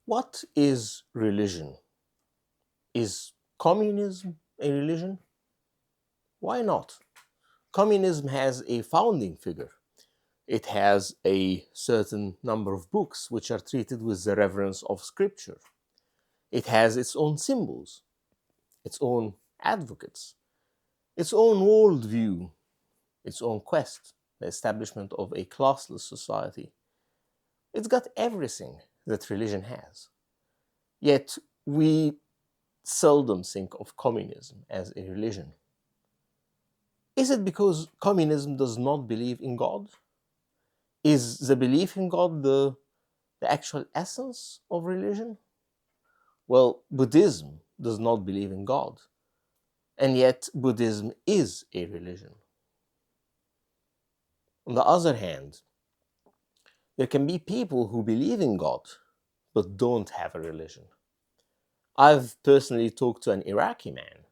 What is religion? Is communism a religion? Why not? Communism has a founding figure. It has a certain number of books which are treated with the reverence of scripture. It has its own symbols, its own advocates, its own worldview, its own quest, the establishment of a classless society. It's got everything that religion has. Yet we seldom think of communism as a religion. Is it because communism does not believe in God? Is the belief in God the actual essence of religion? Well, Buddhism does not believe in God, and yet Buddhism is a religion. On the other hand, there can be people who believe in God but don't have a religion. I've personally talked to an Iraqi man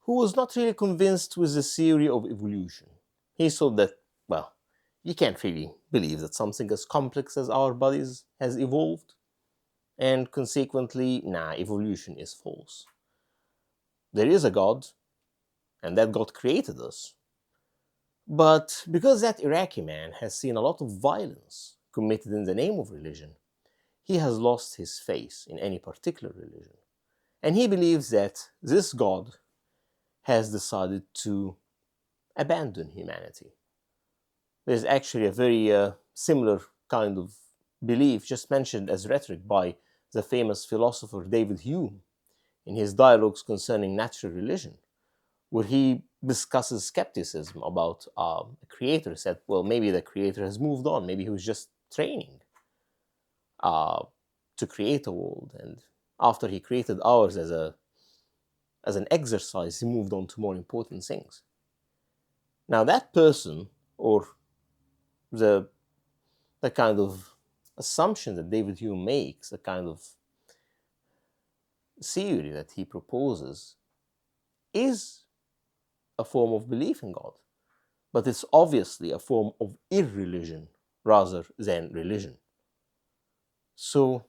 who was not really convinced with the theory of evolution. He thought that, well, you can't really believe that something as complex as our bodies has evolved, and consequently, nah, evolution is false. There is a God, and that God created us. But because that Iraqi man has seen a lot of violence committed in the name of religion, he has lost his faith in any particular religion. And he believes that this God has decided to abandon humanity. There's actually a very similar kind of belief just mentioned as rhetoric by the famous philosopher David Hume in his dialogues concerning natural religion, where he discusses skepticism about a creator. Said, well, maybe the creator has moved on. Maybe he was just training uh, to create a world, and after he created ours as an exercise, he moved on to more important things. Now, that person, or the the kind of assumption that David Hume makes, the kind of theory that he proposes, is a form of belief in God, but it's obviously a form of irreligion rather than religion. So,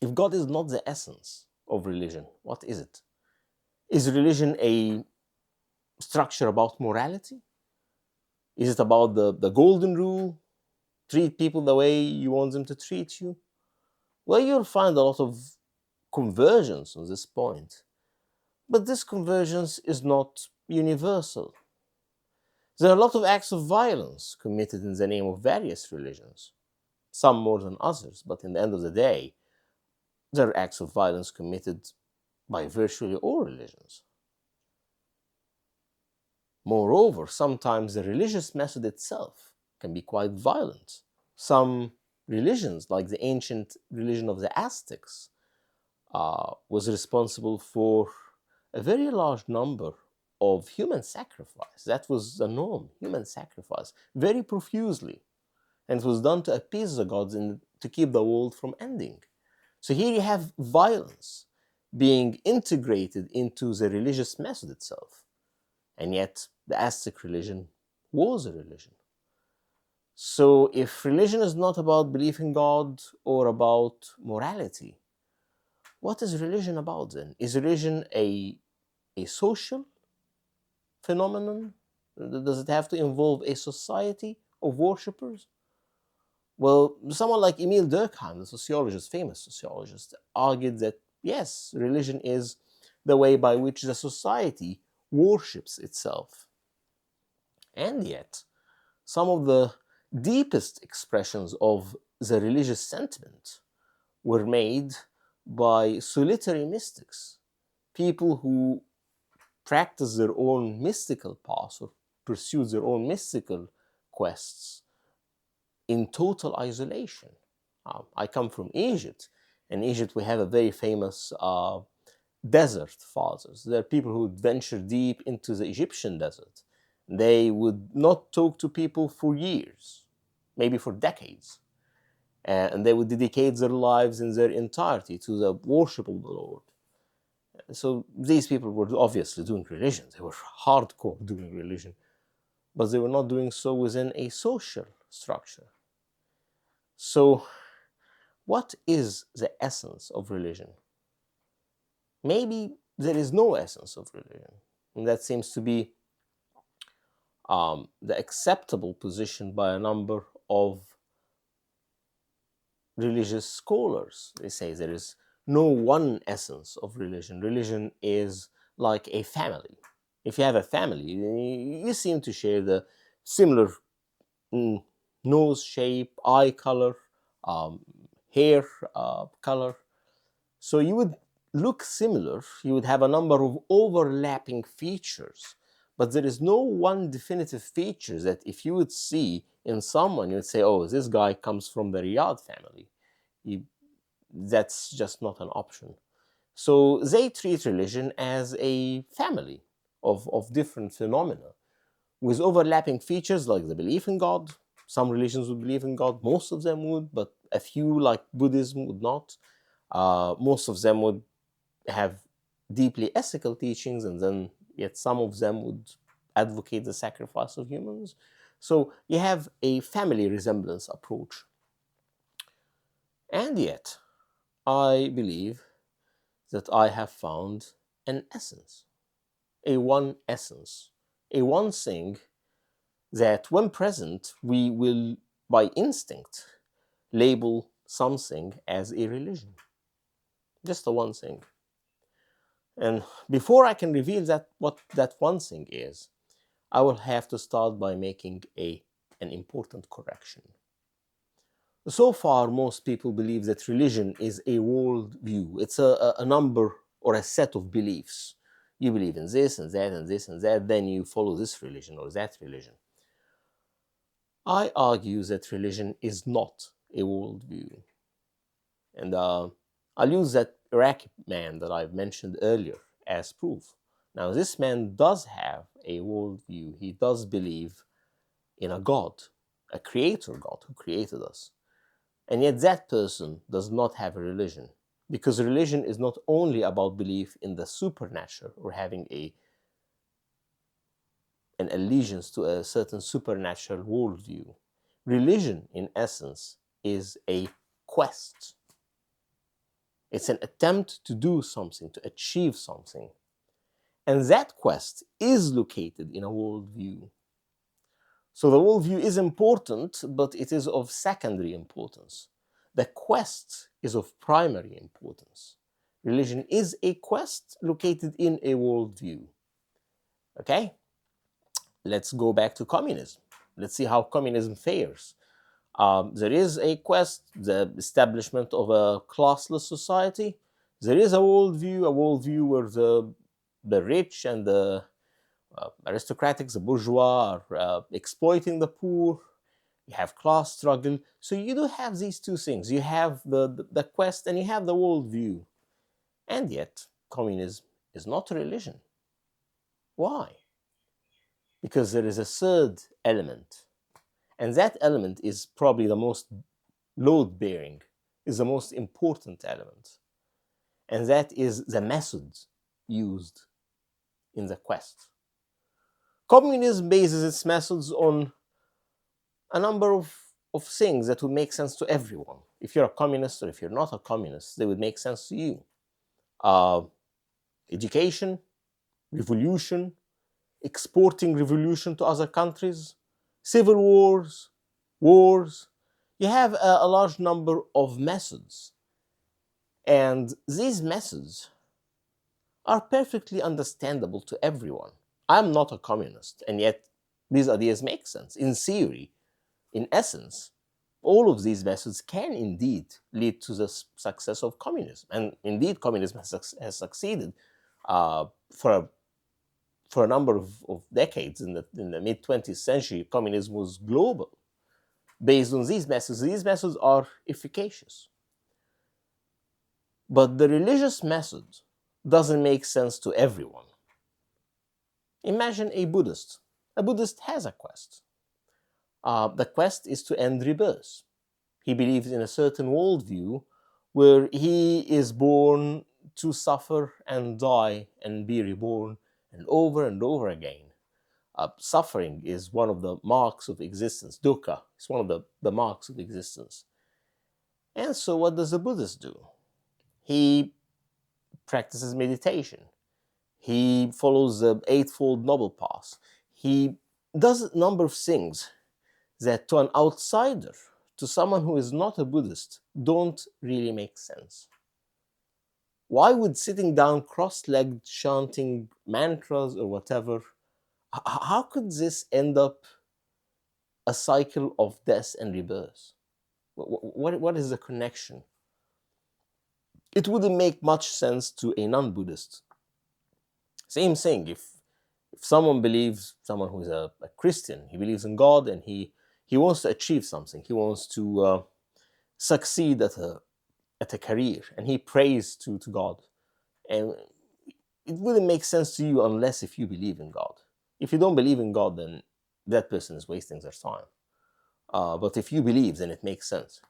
if God is not the essence of religion, what is it? Is religion a structure about morality? Is it about the golden rule? Treat people the way you want them to treat you? Well, you'll find a lot of convergence on this point. But this convergence is not universal. There are a lot of acts of violence committed in the name of various religions, some more than others, but in the end of the day, there are acts of violence committed by virtually all religions. Moreover, sometimes the religious method itself can be quite violent. Some religions, like the ancient religion of the Aztecs, was responsible for a very large number of human sacrifice. That was the norm, human sacrifice, very profusely. And it was done to appease the gods and to keep the world from ending. So here you have violence being integrated into the religious method itself. And yet, the Aztec religion was a religion. So, if religion is not about belief in God or about morality, what is religion about then? Is religion a social phenomenon? Does it have to involve a society of worshippers? Well, someone like Emile Durkheim, the sociologist, famous sociologist, argued that yes, religion is the way by which the society worships itself. And yet, some of the deepest expressions of the religious sentiment were made by solitary mystics, people who practice their own mystical paths or pursue their own mystical quests in total isolation. I come from Egypt. In Egypt, we have a very famous desert fathers. There are people who would venture deep into the Egyptian desert. They would not talk to people for years, maybe for decades. And they would dedicate their lives in their entirety to the worship of the Lord. So these people were obviously doing religion. They were hardcore doing religion, but they were not doing so within a social structure. So What is the essence of religion? Maybe there is no essence of religion. And that seems to be the acceptable position by a number of religious scholars. They say there is no one essence of religion. Religion is like a family. If you have a family, you seem to share the similar mm, nose shape, eye color, um, hair color. So you would look similar. You would have a number of overlapping features, but there is no one definitive feature that if you would see in someone, you would say, oh, this guy comes from the Riyadh family. You, that's just not an option. So they treat religion as a family of different phenomena with overlapping features like the belief in God. Some religions would believe in God, most of them would, but a few, like Buddhism, would not. Most of them would have deeply ethical teachings, and then yet some of them would advocate the sacrifice of humans. So you have a family resemblance approach. And yet, I believe that I have found an essence, a one essence, a one thing that, when present, we will, by instinct, label something as a religion. Just the one thing. And before I can reveal that what that one thing is, I will have to start by making an important correction. So far, most people believe that religion is a world view. It's a number or a set of beliefs. You believe in this and that and this and that, then you follow this religion or that religion. I argue that religion is not a world view. And I'll use that Iraqi man that I've mentioned earlier as proof. Now, this man does have a worldview. He does believe in a God, a creator God who created us. And yet, that person does not have a religion, because religion is not only about belief in the supernatural or having an allegiance to a certain supernatural worldview. Religion, in essence, is a quest. It's an attempt to do something, to achieve something. And that quest is located in a worldview. So the worldview is important, but it is of secondary importance. The quest is of primary importance. Religion is a quest located in a worldview. Okay? Let's go back to communism. Let's see how communism fares. There is a quest, the establishment of a classless society. There is a worldview where the rich and the aristocrats, the bourgeois, are exploiting the poor. You have class struggle. So you do have these two things. You have the quest and you have the worldview. And yet, communism is not a religion. Why? Because there is a third element. And that element is probably the most load-bearing, is the most important element. And that is the method used in the quest. Communism bases its methods on a number of things that would make sense to everyone. If you're a communist or if you're not a communist, they would make sense to you. Education, revolution, exporting revolution to other countries, civil wars, wars. You have a large number of methods. And these methods are perfectly understandable to everyone. I'm not a communist, and yet these ideas make sense. In theory, in essence, all of these methods can indeed lead to the success of communism. And indeed, communism has succeeded for a number of decades. In the mid-20th century, communism was global. Based on these methods are efficacious. But the religious method doesn't make sense to everyone. Imagine a Buddhist. A Buddhist has a quest. The quest is to end rebirth. He believes in a certain worldview where he is born to suffer and die and be reborn and over again. Suffering is one of the marks of existence. Dukkha is one of the marks of existence. And so what does a Buddhist do? He practices meditation. He follows the Eightfold Noble Path. He does a number of things that to an outsider, to someone who is not a Buddhist, don't really make sense. Why would sitting down cross-legged chanting mantras or whatever, how could this end up a cycle of death and rebirth? What is the connection? It wouldn't make much sense to a non-Buddhist. Same thing, if someone believes, someone who is a Christian, he believes in God and he wants to achieve something, he wants to succeed at a career, and he prays to God. And it wouldn't make sense to you unless if you believe in God. If you don't believe in God, then that person is wasting their time. But if you believe, then it makes sense.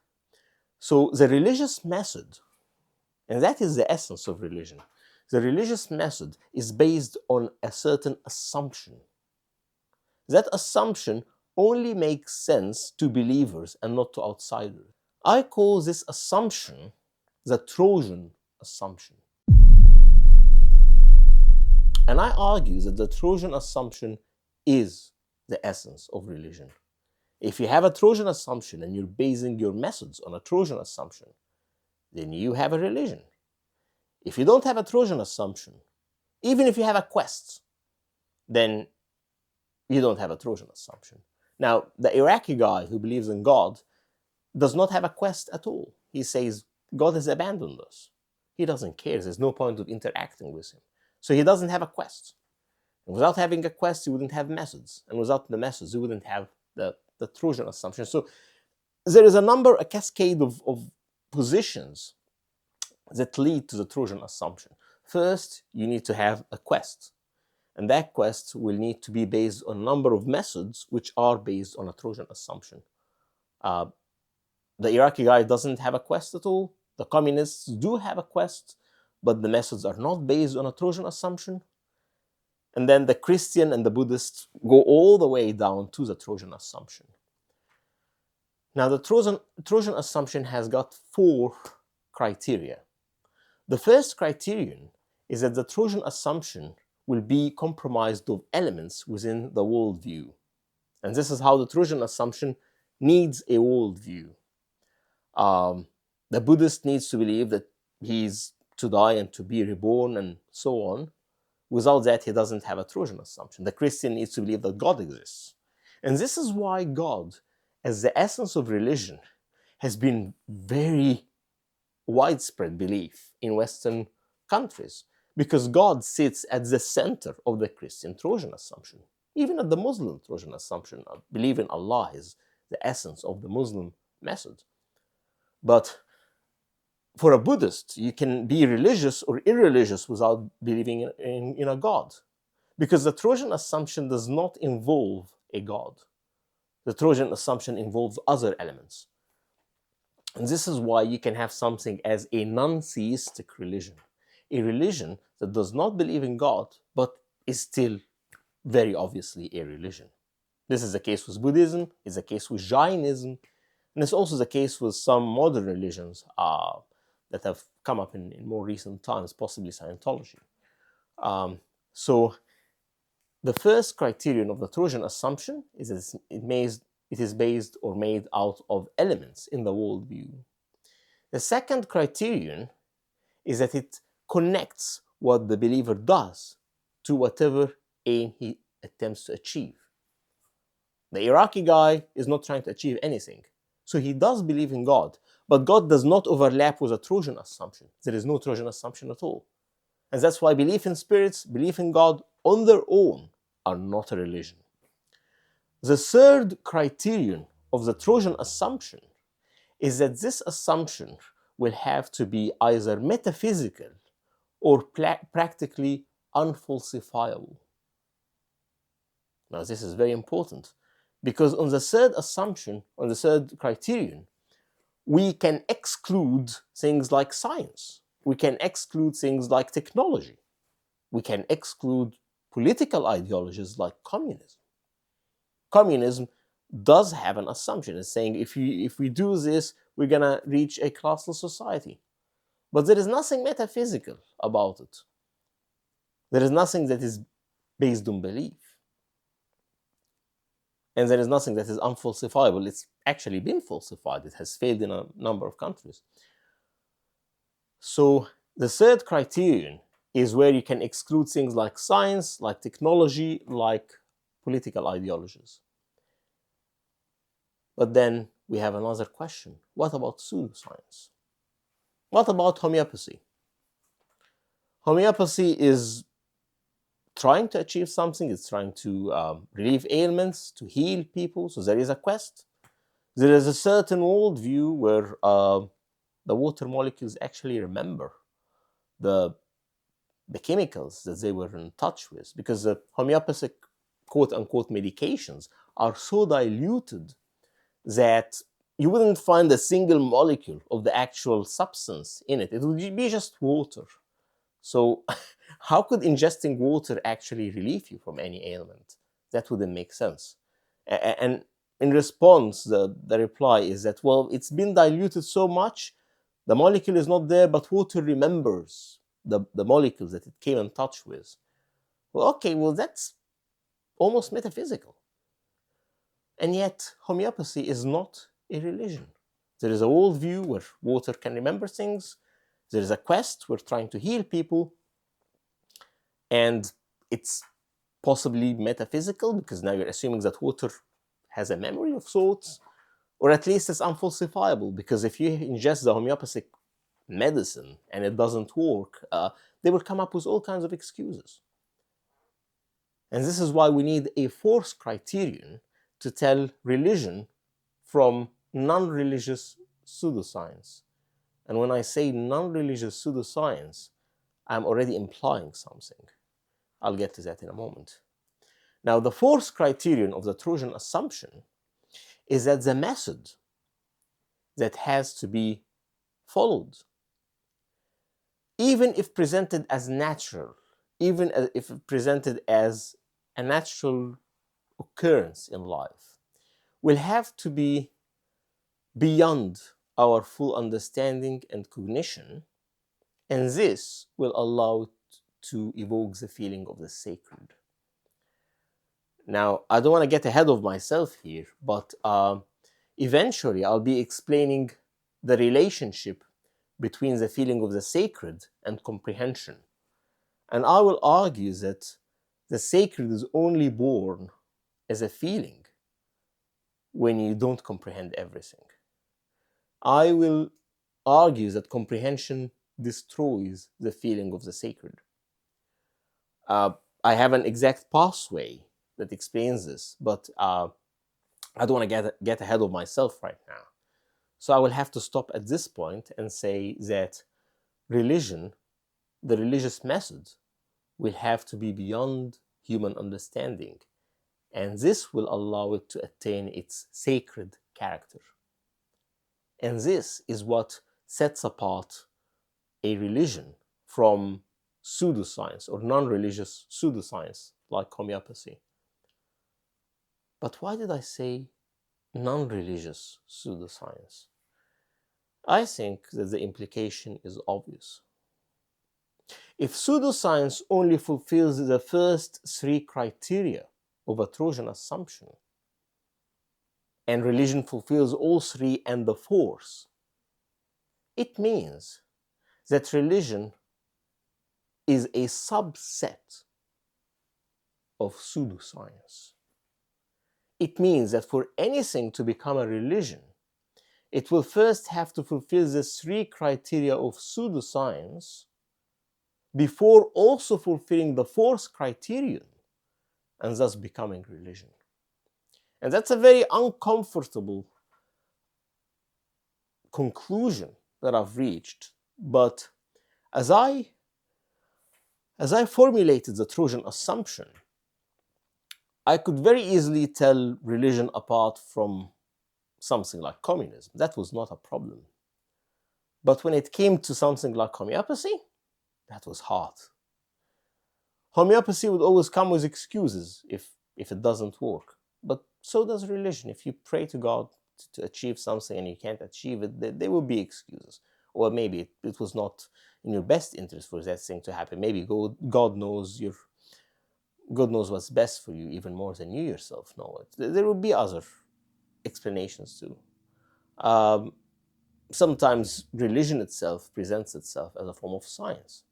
So the religious method, and that is the essence of religion, the religious method is based on a certain assumption. That assumption only makes sense to believers and not to outsiders. I call this assumption the Trojan assumption. And I argue that the Trojan assumption is the essence of religion. If you have a Trojan assumption and you're basing your methods on a Trojan assumption, then you have a religion. If you don't have a Trojan assumption, even if you have a quest, then you don't have a Trojan assumption. Now, the Iraqi guy who believes in God does not have a quest at all. He says, God has abandoned us. He doesn't care. There's no point of interacting with him. So he doesn't have a quest. And without having a quest, you wouldn't have methods. And without the methods, you wouldn't have the Trojan assumption. So there is a cascade of positions that lead to the Trojan assumption. First, you need to have a quest. And that quest will need to be based on a number of methods which are based on a Trojan assumption. The Iraqi guy doesn't have a quest at all. The communists do have a quest, but the methods are not based on a Trojan assumption. And then the Christian and the Buddhist go all the way down to the Trojan assumption. Now, the Trojan assumption has got 4 criteria. The first criterion is that the Trojan assumption will be comprised of elements within the worldview. And this is how the Trojan assumption needs a worldview. The Buddhist needs to believe that he's to die and to be reborn and so on. Without that, he doesn't have a Trojan assumption. The Christian needs to believe that God exists. And this is why God, as the essence of religion, has been very widespread belief in Western countries, because God sits at the center of the Christian Trojan assumption. Even at the Muslim Trojan assumption, believe in Allah is the essence of the Muslim method. But for a Buddhist, you can be religious or irreligious without believing in a God, because the Trojan assumption does not involve a God. The Trojan assumption involves other elements. And this is why you can have something as a non-theistic religion, a religion that does not believe in God, but is still very obviously a religion. This is the case with Buddhism, it's the case with Jainism, and it's also the case with some modern religions that have come up in more recent times, possibly Scientology. So the first criterion of the Trojan assumption is that it is based or made out of elements in the worldview. The second criterion is that it connects what the believer does to whatever aim he attempts to achieve. The Iraqi guy is not trying to achieve anything. So he does believe in God, but God does not overlap with a Trojan assumption. There is no Trojan assumption at all. And that's why belief in spirits, belief in God on their own are not a religion. The third criterion of the Trojan assumption is that this assumption will have to be either metaphysical or practically unfalsifiable. Now, this is very important, because on the third assumption, on the third criterion, we can exclude things like science. We can exclude things like technology. We can exclude political ideologies like communism. Communism does have an assumption. It's saying if we do this, we're going to reach a classless society. But there is nothing metaphysical about it. There is nothing that is based on belief. And there is nothing that is unfalsifiable. It's actually been falsified. It has failed in a number of countries. So the third criterion is where you can exclude things like science, like technology, like political ideologies. But then we have another question. What about pseudoscience? What about homeopathy? Homeopathy is trying to achieve something. It's trying to relieve ailments, to heal people. So there is a quest. There is a certain worldview where the water molecules actually remember the chemicals that they were in touch with, because the homeopathic quote-unquote medications are so diluted that you wouldn't find a single molecule of the actual substance in it. It would be just water. So how could ingesting water actually relieve you from any ailment? That wouldn't make sense. And in response, the reply is that, well, it's been diluted so much, the molecule is not there, but water remembers the molecules that it came in touch with. Well, okay, well, that's almost metaphysical. And yet, homeopathy is not a religion. There is a worldview where water can remember things. There is a quest. We're trying to heal people. And it's possibly metaphysical, because now you're assuming that water has a memory of sorts, or at least it's unfalsifiable, because if you ingest the homeopathic medicine and it doesn't work, they will come up with all kinds of excuses. And this is why we need a fourth criterion to tell religion from non-religious pseudoscience. And when I say non-religious pseudoscience, I'm already implying something. I'll get to that in a moment. Now, the fourth criterion of the Trojan assumption is that the method that has to be followed, even if presented as natural, even if presented as a natural occurrence in life, will have to be beyond our full understanding and cognition, and this will allow it to evoke the feeling of the sacred. Now, I don't want to get ahead of myself here, but eventually I'll be explaining the relationship between the feeling of the sacred and comprehension. And I will argue that the sacred is only born as a feeling when you don't comprehend everything. I will argue that comprehension destroys the feeling of the sacred. I have an exact pathway that explains this, but I don't want to get ahead of myself right now. So I will have to stop at this point and say that religion, the religious method, will have to be beyond human understanding, and this will allow it to attain its sacred character. And this is what sets apart a religion from pseudoscience or non-religious pseudoscience like homeopathy. But why did I say non-religious pseudoscience? I think that the implication is obvious. If pseudoscience only fulfills the first three criteria of a Trojan assumption, and religion fulfills all three and the fourth, it means that religion is a subset of pseudoscience. It means that for anything to become a religion, it will first have to fulfill the three criteria of pseudoscience before also fulfilling the fourth criterion, and thus becoming religion. And that's a very uncomfortable conclusion that I've reached. But as I formulated the Trojan assumption, I could very easily tell religion apart from something like communism. That was not a problem. But when it came to something like homeopathy, that was hard. Homeopathy would always come with excuses if it doesn't work. But so does religion. If you pray to God to achieve something and you can't achieve it, there will be excuses. Or maybe it was not in your best interest for that thing to happen. Maybe God knows what's best for you even more than you yourself know it. There will be other explanations too. Um, Sometimes religion itself presents itself as a form of science.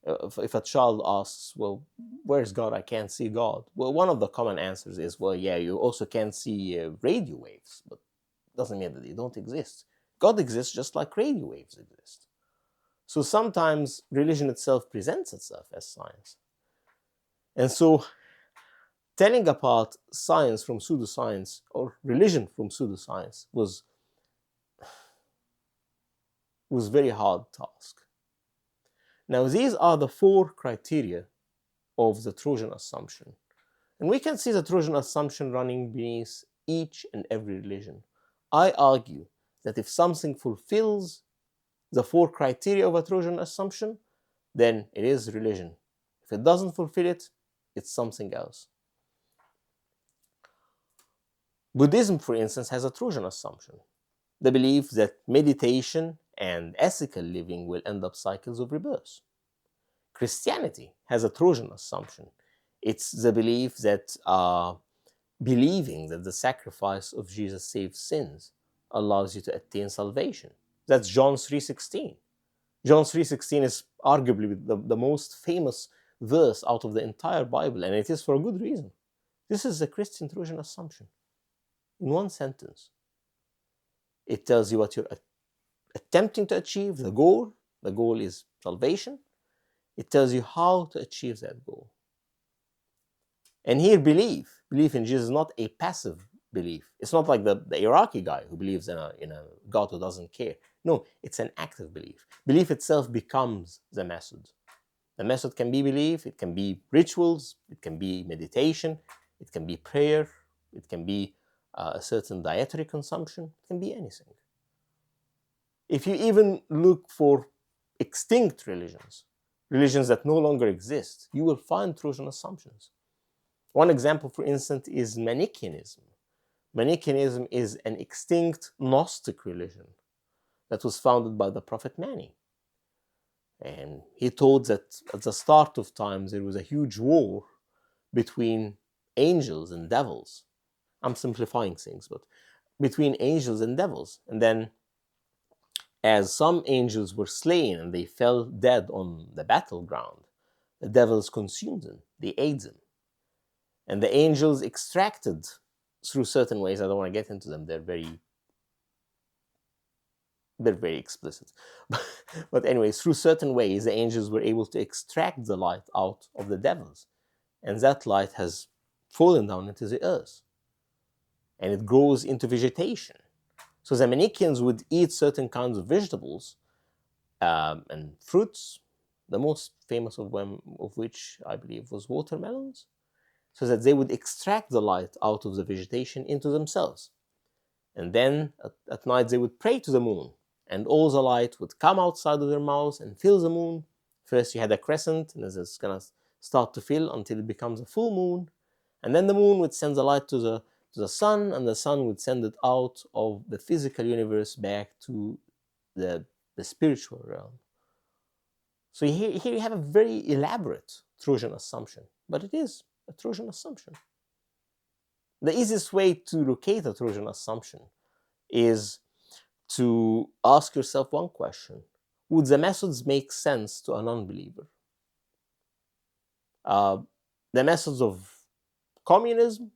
If a child asks, well, where's God? I can't see God. Well, one of the common answers is, well, yeah, you also can't see radio waves, but it doesn't mean that they don't exist. God exists just like radio waves exist. So sometimes religion itself presents itself as science. And so telling apart science from pseudoscience or religion from pseudoscience was a very hard task. Now, these are the 4 criteria of the Trojan assumption. And we can see the Trojan assumption running beneath each and every religion. I argue that if something fulfills the 4 criteria of a Trojan assumption, then it is religion. If it doesn't fulfill it, it's something else. Buddhism, for instance, has a Trojan assumption. The belief that meditation and ethical living will end up cycles of rebirth. Christianity has a Trojan assumption. It's the belief that believing that the sacrifice of Jesus saves sins allows you to attain salvation. That's John 3:16. John 3:16 is arguably the most famous verse out of the entire Bible, and it is for a good reason. This is the Christian Trojan assumption. In one sentence, it tells you what you're attempting to achieve, the goal. The goal is salvation. It tells you how to achieve that goal. And here, belief in Jesus is not a passive belief. It's not like the Iraqi guy who believes in a God who doesn't care. No, it's an active belief. Belief itself becomes the method. The method can be belief, it can be rituals, it can be meditation, it can be prayer, it can be a certain dietary consumption, it can be anything. If you even look for extinct religions that no longer exist, you will find Trojan assumptions. One example, for instance, is Manichaeism. Manichaeism is an extinct Gnostic religion that was founded by the prophet Mani. And he told that at the start of time there was a huge war between angels and devils. I'm simplifying things, but between angels and devils. And then as some angels were slain and they fell dead on the battleground, the devils consumed them, they ate them. And the angels extracted through certain ways. I don't want to get into them. They're very explicit. But anyways, through certain ways, the angels were able to extract the light out of the devils. And that light has fallen down into the earth. And it grows into vegetation. So the Manichaeans would eat certain kinds of vegetables and fruits, the most famous of which I believe was watermelons, so that they would extract the light out of the vegetation into themselves. And then at night they would pray to the moon, and all the light would come outside of their mouths and fill the moon. First you had a crescent, and it's going to start to fill until it becomes a full moon. And then the moon would send the light to the sun, and the sun would send it out of the physical universe back to the spiritual realm. So here you have a very elaborate Trojan assumption, but it is a Trojan assumption. The easiest way to locate a Trojan assumption is to ask yourself one question. Would the methods make sense to a non-believer? The methods of communism,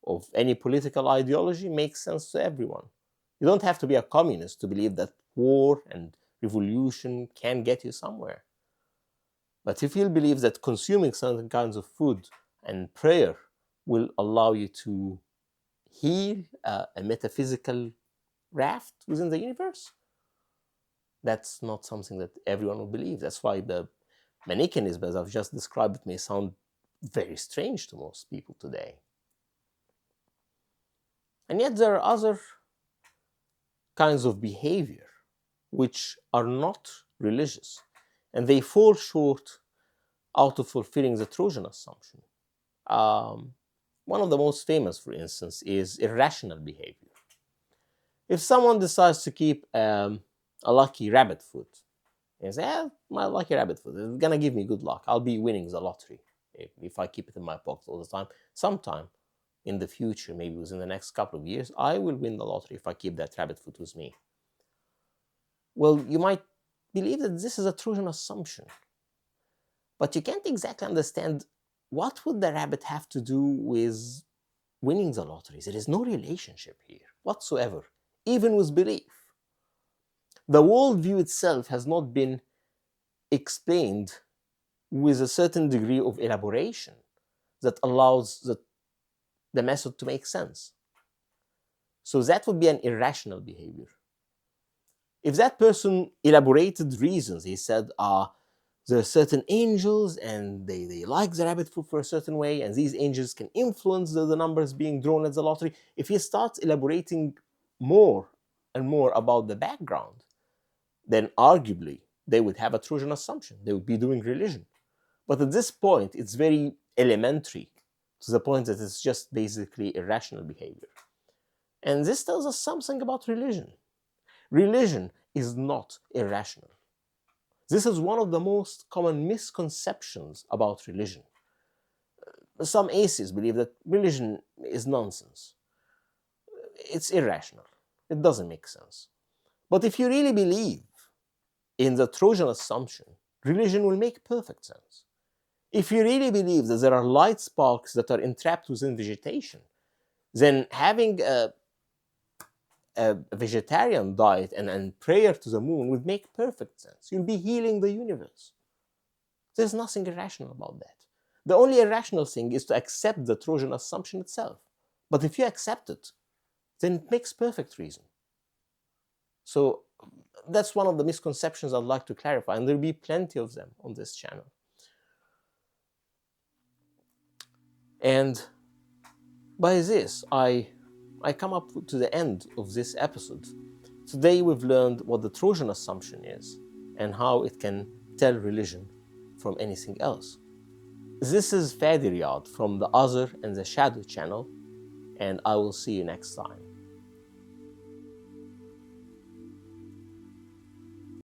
of any political ideology, make sense to everyone. You don't have to be a communist to believe that war and revolution can get you somewhere. But if you believe that consuming certain kinds of food and prayer will allow you to heal a metaphysical raft within the universe, that's not something that everyone will believe. That's why the Manichaeism, as I've just described it, may sound very strange to most people today. And yet there are other kinds of behavior which are not religious, and they fall short out of fulfilling the Trojan assumption. One of the most famous, for instance, is irrational behavior. If someone decides to keep a lucky rabbit foot, and say, my lucky rabbit foot is gonna give me good luck. I'll be winning the lottery if I keep it in my pocket all the time. Sometime in the future, maybe within the next couple of years, I will win the lottery if I keep that rabbit foot with me. Well, you might believe that this is a Trojan assumption, but you can't exactly understand what would the rabbit have to do with winning the lottery. There is no relationship here whatsoever, even with belief. The worldview itself has not been explained with a certain degree of elaboration that allows the method to make sense. So that would be an irrational behavior. If that person elaborated reasons, he said, there are certain angels and they like the rabbit foot for a certain way, and these angels can influence the numbers being drawn at the lottery. If he starts elaborating more and more about the background, then arguably they would have a Trojan assumption. They would be doing religion. But at this point, it's very elementary to the point that it's just basically irrational behavior. And this tells us something about religion. Religion is not irrational. This is one of the most common misconceptions about religion. Some atheists believe that religion is nonsense. It's irrational. It doesn't make sense. But if you really believe in the Trojan assumption, religion will make perfect sense. If you really believe that there are light sparks that are entrapped within vegetation, then having a vegetarian diet and prayer to the moon would make perfect sense. You'll be healing the universe. There's nothing irrational about that. The only irrational thing is to accept the Trojan assumption itself. But if you accept it, then it makes perfect reason. So that's one of the misconceptions I'd like to clarify, and there'll be plenty of them on this channel. And by this, I come up to the end of this episode. Today we've learned what the Trojan assumption is and how it can tell religion from anything else. This is Fadi Riyad from the Other and the Shadow channel, and I will see you next time.